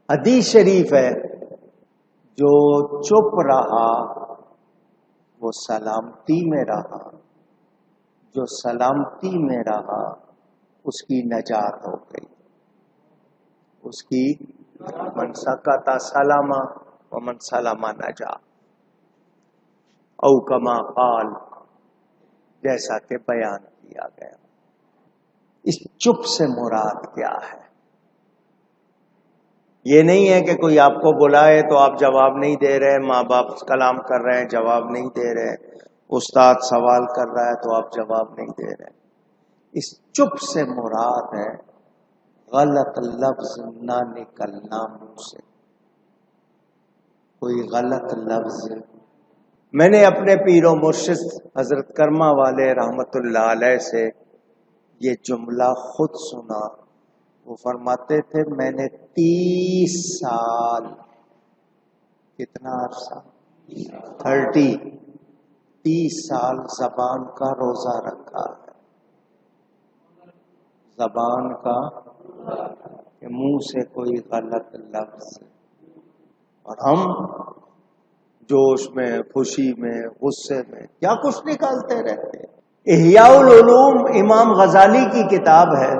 حدیث شریف ہے جو چپ رہا وہ سلامتی میں رہا، جو سلامتی میں رہا اس کی نجات ہو گئی، اس کی من سکت سلامہ ومن سلامہ نجا، او کما قال، جیسا کہ بیان کیا گیا۔ اس چپ سے مراد کیا ہے؟ یہ نہیں ہے کہ کوئی آپ کو بلائے تو آپ جواب نہیں دے رہے، ماں باپ کلام کر رہے ہیں جواب نہیں دے رہے، استاد سوال کر رہا ہے تو آپ جواب نہیں دے رہے۔ اس چپ سے مراد ہے غلط لفظ نہ نکلنا منہ سے، کوئی غلط لفظ۔ میں نے اپنے پیر و مرشد حضرت کرما والے رحمت اللہ علیہ سے یہ جملہ خود سنا۔ وہ فرماتے تھے میں نے 30 سال، کتنا عرصہ؟ 30 سال زبان کا روزہ رکھا ہے، زبان کا، کہ منہ سے کوئی غلط لفظ، اور ہم جوش میں، خوشی میں، غصے میں کیا کچھ نکالتے رہتے ہیں۔ احیاء العلوم امام غزالی کی کتاب ہے،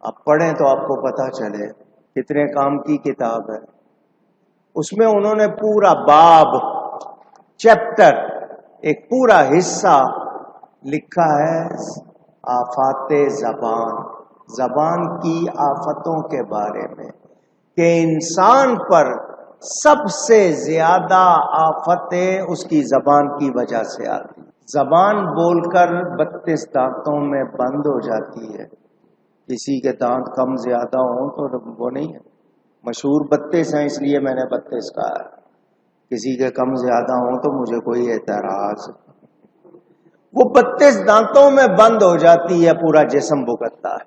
آپ پڑھیں تو آپ کو پتہ چلے کتنے کام کی کتاب ہے۔ اس میں انہوں نے پورا باب، چیپٹر، ایک پورا حصہ لکھا ہے آفات زبان، زبان کی آفتوں کے بارے میں، کہ انسان پر سب سے زیادہ آفتیں اس کی زبان کی وجہ سے آتی۔ زبان بول کر 32 دانتوں میں بند ہو جاتی ہے، کسی کے دانت کم زیادہ ہوں تو وہ نہیں ہے، مشہور 32 ہیں اس لیے میں نے 32 کہا ہے، کسی کے کم زیادہ ہوں تو مجھے کوئی اعتراض۔ وہ 32 دانتوں میں بند ہو جاتی ہے، پورا جسم بھگتتا ہے۔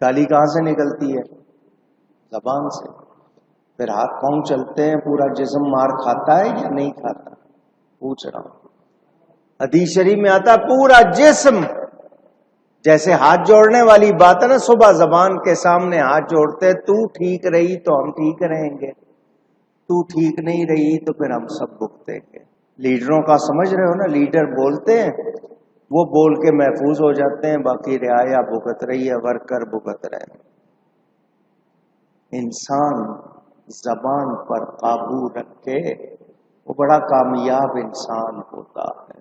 گالی کہاں سے نکلتی ہے؟ زبان سے۔ پھر ہاتھ پاؤں چلتے ہیں، پورا جسم مار کھاتا ہے یا نہیں کھاتا؟ پوچھ رہا ہوں۔ حدیث شریف میں آتا پورا جسم، جیسے ہاتھ جوڑنے والی بات ہے نا، صبح زبان کے سامنے ہاتھ جوڑتے، تو ٹھیک رہی تو ہم ٹھیک رہیں گے، تو ٹھیک نہیں رہی تو پھر ہم سب بھگتیں گے۔ لیڈروں کا سمجھ رہے ہو نا، لیڈر بولتے ہیں، وہ بول کے محفوظ ہو جاتے ہیں، باقی رعایا بھگت رہی ہے، ورکر بھگت رہے ہیں۔ انسان زبان پر قابو رکھے وہ بڑا کامیاب انسان ہوتا ہے۔